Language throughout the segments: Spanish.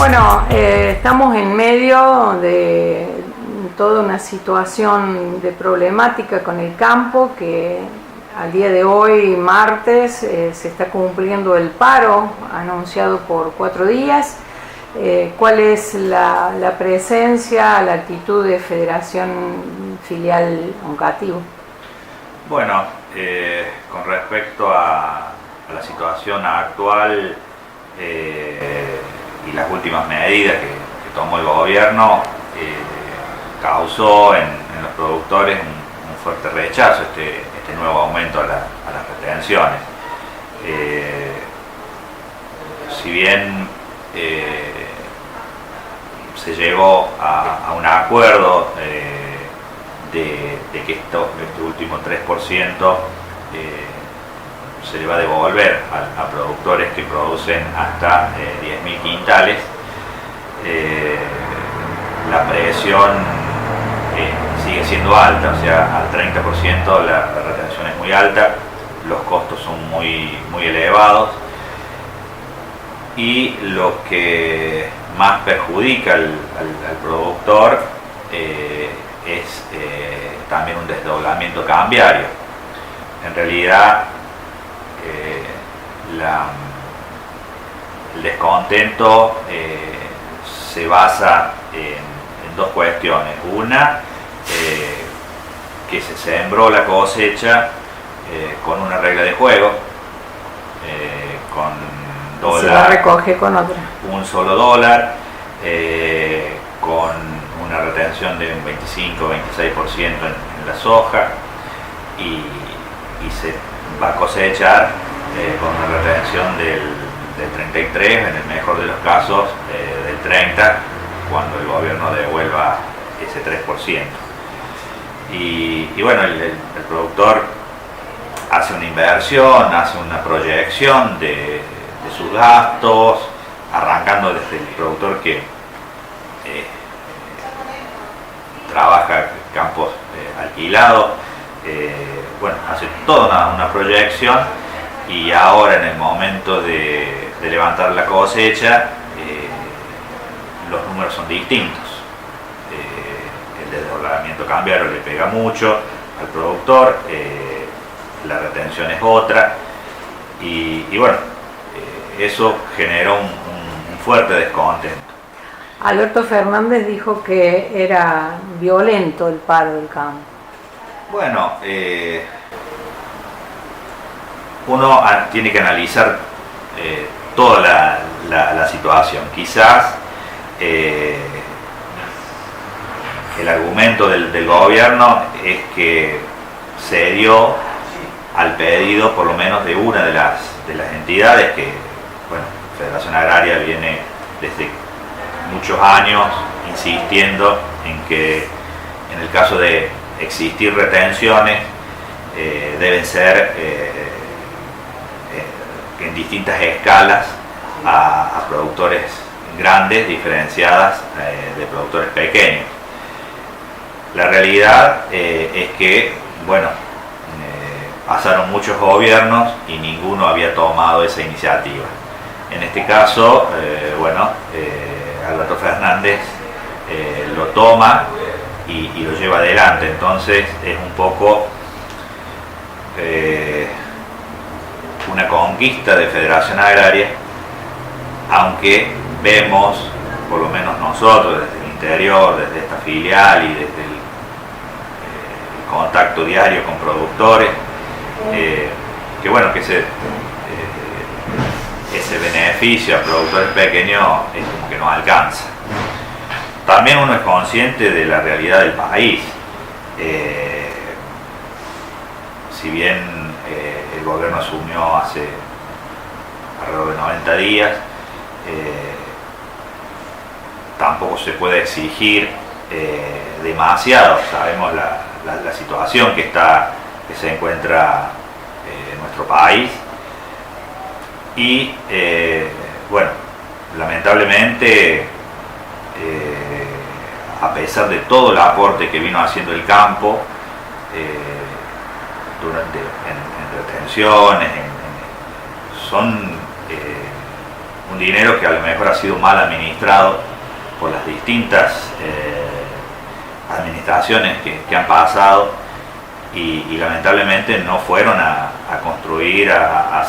Bueno, estamos en medio de toda una situación de problemática con el campo que al día de hoy, martes, se está cumpliendo el paro anunciado por 4 días. ¿Cuál es la presencia, la actitud de Federación Filial Oncativo? Bueno, con respecto a la situación actual y las últimas medidas que tomó el gobierno, causó en los productores un fuerte rechazo este nuevo aumento a las retenciones. Si bien se llegó a un acuerdo de que este último 3% se le va a devolver a productores que producen hasta 10.000 quintales, la presión sigue siendo alta, o sea, al 30% la retención es muy alta, los costos son muy elevados, y lo que más perjudica al productor es también un desdoblamiento cambiario. En realidad, el descontento se basa en dos cuestiones. Una, que se sembró la cosecha con una regla de juego, con dólar, se la recoge con otra. un solo dólar, con una retención de un 25-26% en la soja, y se va a cosechar con una retención del 33%, en el mejor de los casos del 30%, cuando el gobierno devuelva ese 3%. Y bueno, el productor hace una inversión, hace una proyección de sus gastos, arrancando desde el productor que trabaja campos alquilados, bueno, hace toda una proyección, y ahora en el momento de levantar la cosecha, los números son distintos. El desdoblamiento cambiario le pega mucho al productor, la retención es otra, y bueno, eso generó un fuerte descontento. Alberto Fernández dijo que era violento el paro del campo. Bueno, uno tiene que analizar toda la situación. Quizás el argumento del gobierno es que se dio al pedido por lo menos de una de las entidades que, bueno, Federación Agraria viene desde muchos años insistiendo en que en el caso de existir retenciones deben ser en distintas escalas a productores grandes diferenciadas de productores pequeños. La realidad es que, bueno, pasaron muchos gobiernos y ninguno había tomado esa iniciativa. En este caso, bueno, Alberto Fernández lo toma y lo lleva adelante. Entonces es un poco una conquista de Federación Agraria, aunque vemos, por lo menos nosotros desde el interior, desde esta filial y desde el contacto diario con productores, que bueno, que ese beneficio a productores pequeños es como que no alcanza. También uno es consciente de la realidad del país. Si bien el gobierno asumió hace alrededor de 90 días, tampoco se puede exigir demasiado. Sabemos la situación que se encuentra en nuestro país, y bueno, lamentablemente, a pesar de todo el aporte que vino haciendo el campo en retenciones, son dinero que a lo mejor ha sido mal administrado por las distintas administraciones que han pasado y lamentablemente no fueron a construir a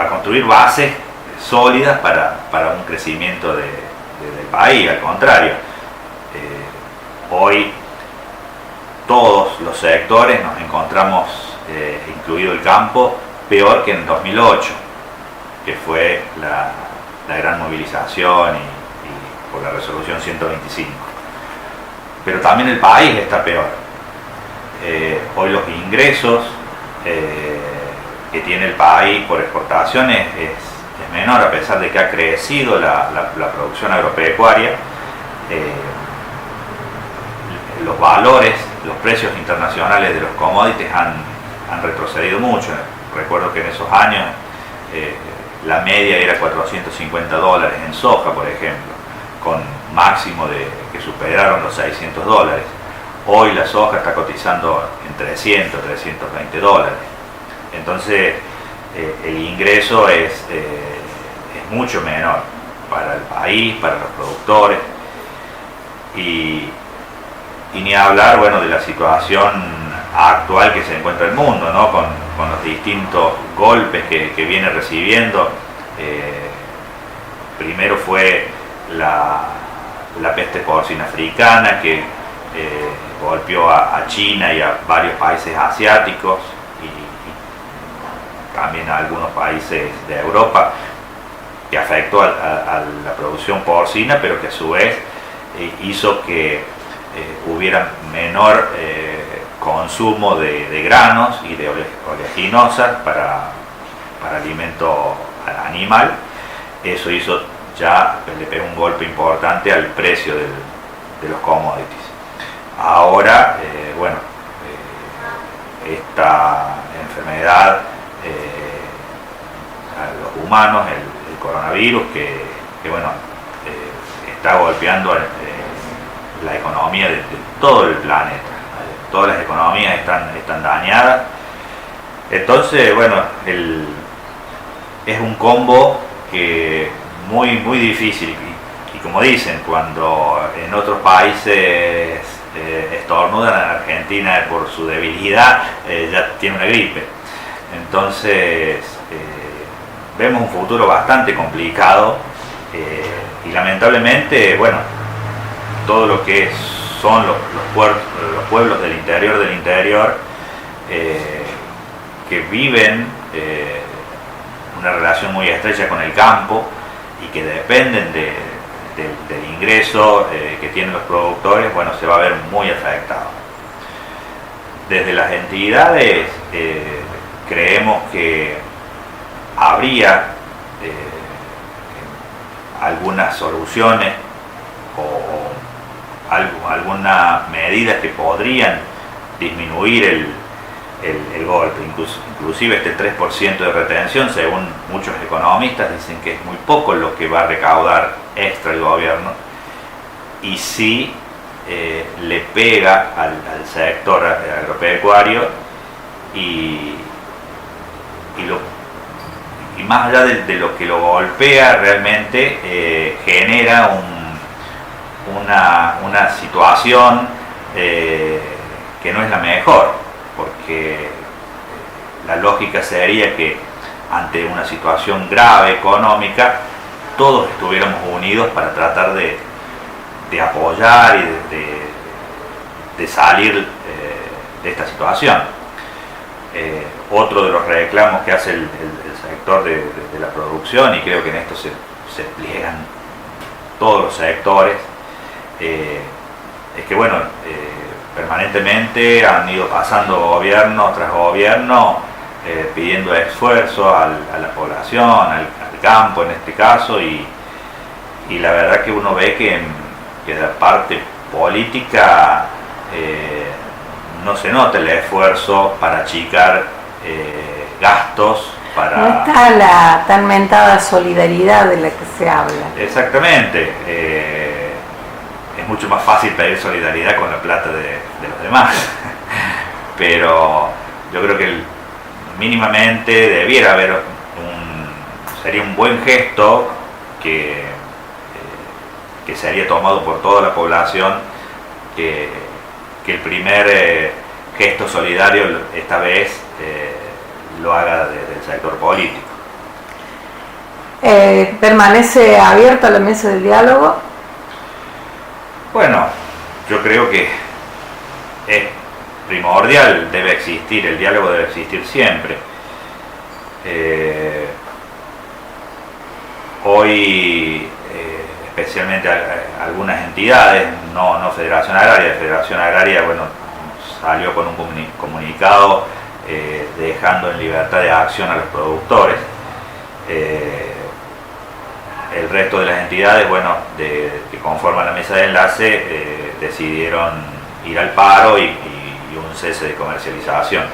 construir bases sólidas para un crecimiento del país. Al contrario, hoy todos los sectores nos encontramos, incluido el campo, peor que en 2008, que fue la gran movilización y por la resolución 125. Pero también el país está peor. Hoy los ingresos que tiene el país por exportaciones es menor, a pesar de que ha crecido la producción agropecuaria. Los valores, los precios internacionales de los commodities han retrocedido mucho. Recuerdo que en esos años la media era $450 en soja, por ejemplo, con máximo que superaron los $600. Hoy la soja está cotizando en $300, $320. Entonces el ingreso es mucho menor para el país, para los productores, y ni hablar, bueno, de la situación actual que se encuentra el mundo, ¿no? Con los distintos golpes que viene recibiendo. Primero fue la peste porcina africana, que golpeó a China y a varios países asiáticos y también a algunos países de Europa, que afectó a la producción porcina, pero que a su vez hizo que hubiera menor consumo de granos y de oleaginosas para alimento animal. Eso hizo, ya le pegó un golpe importante al precio de los commodities. Ahora, bueno, esta enfermedad a los humanos, el coronavirus, que bueno, está golpeando la economía de todo el planeta. Todas las economías están dañadas. Entonces, bueno, es un combo que muy difícil, y como dicen, cuando en otros países estornudan, en Argentina por su debilidad ya tiene una gripe. Entonces vemos un futuro bastante complicado, y lamentablemente, bueno, todo lo que son los pueblos del interior que viven una relación muy estrecha con el campo y que dependen del ingreso que tienen los productores, bueno, se va a ver muy afectado. Desde las entidades creemos que habría algunas soluciones o algunas medidas que podrían disminuir el golpe. Inclusive este 3% de retención, según muchos economistas, dicen que es muy poco lo que va a recaudar extra el gobierno, y sí le pega al sector agropecuario, y más allá de lo que lo golpea, realmente genera una situación que no es la mejor, porque la lógica sería que ante una situación grave económica todos estuviéramos unidos para tratar de apoyar y de salir de esta situación. Otro de los reclamos que hace el sector de la producción, y creo que en esto se pliegan todos los sectores, es que, bueno, permanentemente han ido pasando gobierno tras gobierno pidiendo esfuerzo a la población, al campo en este caso, y la verdad que uno ve que de la parte política no se nota el esfuerzo para achicar gastos. No está la tan mentada solidaridad de la que se habla. Exactamente. Es mucho más fácil pedir solidaridad con la plata de los demás. Pero yo creo que mínimamente debiera haber sería un buen gesto que sería tomado por toda la población, que el primer gesto solidario esta vez lo haga desde el sector político. ¿Permanece abierta la mesa del diálogo? Bueno, yo creo que es primordial, debe existir, el diálogo debe existir siempre. Hoy, especialmente algunas entidades, no Federación Agraria, Federación Agraria, bueno, salió con un comunicado dejando en libertad de acción a los productores. El resto de las entidades, bueno, que conforman la mesa de enlace, decidieron ir al paro y un cese de comercialización.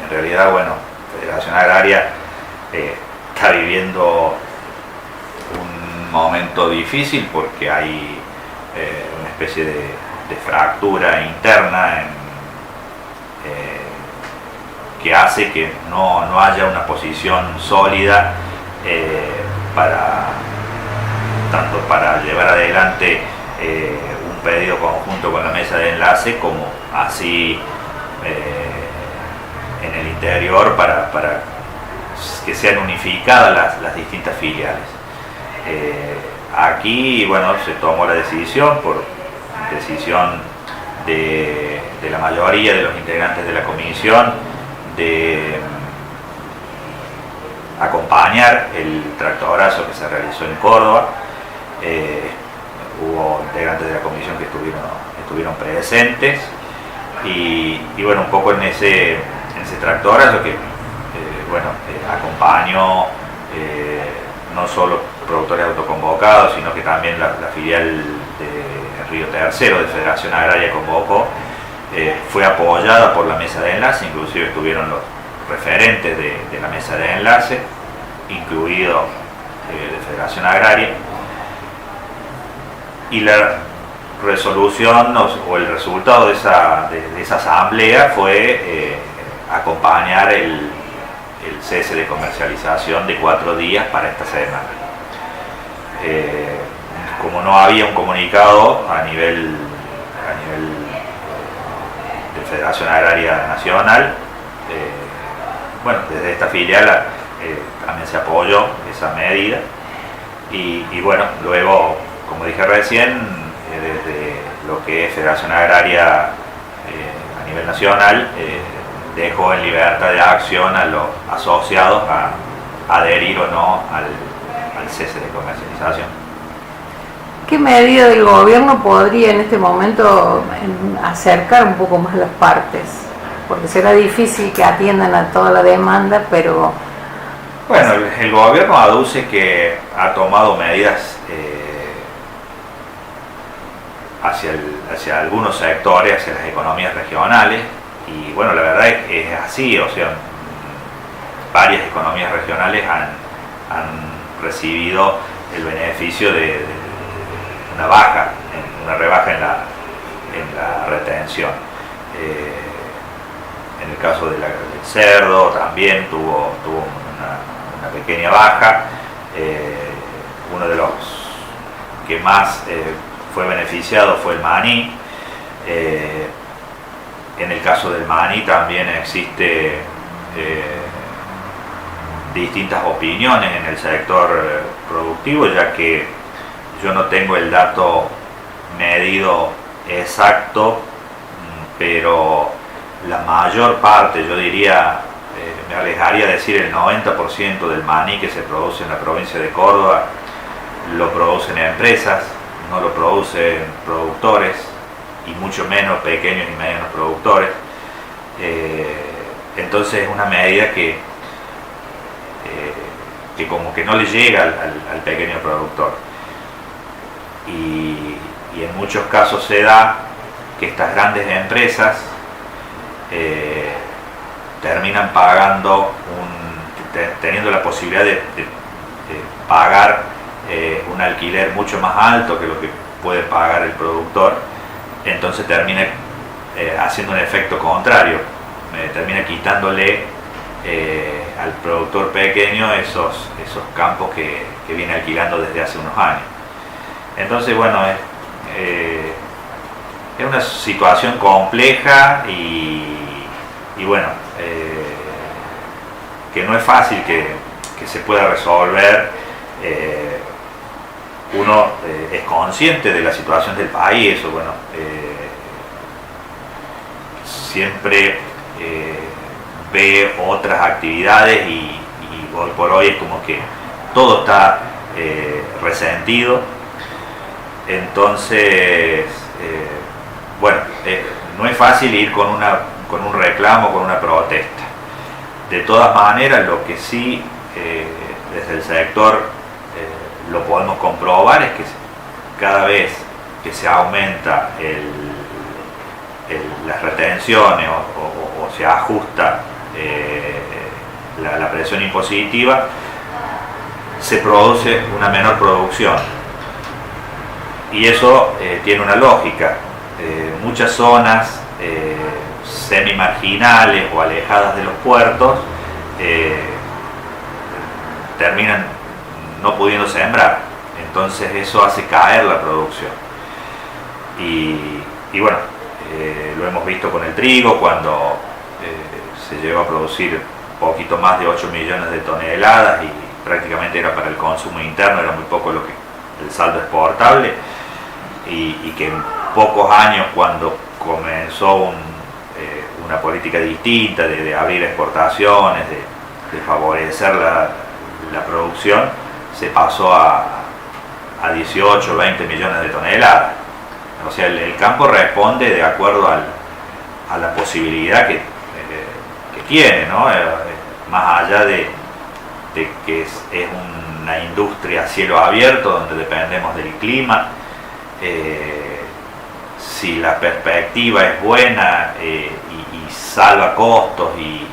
En realidad, bueno, Federación Agraria está viviendo un momento difícil porque hay una especie de fractura interna que hace que no haya una posición sólida tanto para llevar adelante un pedido conjunto con la mesa de enlace, como así en el interior para que sean unificadas las distintas filiales. Aquí, bueno, se tomó la decisión, por decisión de la mayoría de los integrantes de la comisión, de acompañar el tractorazo que se realizó en Córdoba. Hubo integrantes de la comisión que estuvieron presentes y bueno, un poco en ese tractorazo que acompañó no solo productores autoconvocados, sino que también la filial de Río Tercero de Federación Agraria convocó, fue apoyada por la mesa de enlace, inclusive estuvieron los referentes de la mesa de enlace, incluido de Federación Agraria, y la resolución o el resultado de esa asamblea fue acompañar el cese de comercialización de 4 días para esta semana. Como no había un comunicado a nivel de Federación Agraria Nacional, bueno, desde esta filial también se apoyó esa medida y bueno, luego, como dije recién, desde lo que es Federación Agraria a nivel nacional, dejó en libertad de acción a los asociados a adherir o no al cese de comercialización. ¿Qué medida del gobierno podría en este momento acercar un poco más las partes? Porque será difícil que atiendan a toda la demanda, pero... Bueno, el gobierno aduce que ha tomado medidas hacia algunos sectores, hacia las economías regionales, y bueno, la verdad es así, o sea, varias economías regionales han recibido el beneficio de una rebaja en la retención. En el caso del cerdo también tuvo una pequeña baja. Uno de los que más fue beneficiado fue el maní. En el caso del maní también existe distintas opiniones en el sector productivo, ya que yo no tengo el dato medido exacto, pero la mayor parte, yo diría, me alejaría de decir el 90% del maní que se produce en la provincia de Córdoba lo producen empresas, no lo producen productores, y mucho menos pequeños y medianos productores. Entonces es una medida que como que no le llega al pequeño productor, y en muchos casos se da que estas grandes empresas terminan pagando teniendo la posibilidad de pagar un alquiler mucho más alto que lo que puede pagar el productor. Entonces termina haciendo un efecto contrario, termina quitándole al productor pequeño esos campos que viene alquilando desde hace unos años. Entonces, bueno, es una situación compleja y bueno, que no es fácil que se pueda resolver. Uno es consciente de la situación del país, eso, bueno, siempre ve otras actividades y hoy por hoy es como que todo está resentido. Entonces, bueno, no es fácil ir con un reclamo, con una protesta. De todas maneras, lo que sí desde el sector lo podemos comprobar es que cada vez que se aumenta las retenciones o se ajusta la presión impositiva, se produce una menor producción. Y eso tiene una lógica. Muchas zonas semi-marginales o alejadas de los puertos terminan no pudiendo sembrar. Entonces eso hace caer la producción. Y bueno, lo hemos visto con el trigo, cuando se llegó a producir poquito más de 8 millones de toneladas y prácticamente era para el consumo interno, era muy poco lo que el saldo exportable, y que en pocos años, cuando comenzó una política distinta de abrir exportaciones, de favorecer la producción, se pasó a 18 o 20 millones de toneladas. O sea, el campo responde de acuerdo a la posibilidad que tiene, ¿no? Más allá de que es una industria a cielo abierto donde dependemos del clima. Si la perspectiva es buena y salva costos y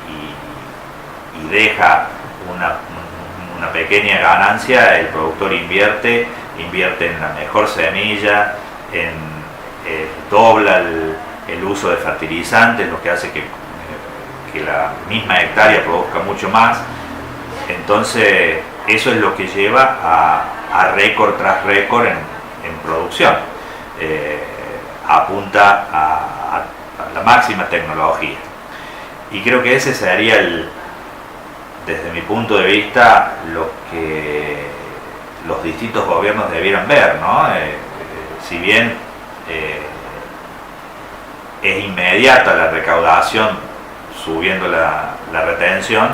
deja una pequeña ganancia, el productor invierte en la mejor semilla, dobla el uso de fertilizantes, lo que hace que la misma hectárea produzca mucho más. Entonces eso es lo que lleva a récord tras récord en producción. Apunta a la máxima tecnología. Y creo que ese sería desde mi punto de vista, lo que los distintos gobiernos debieran ver, ¿no? Si bien es inmediata la recaudación subiendo la retención,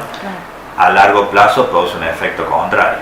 a largo plazo produce un efecto contrario.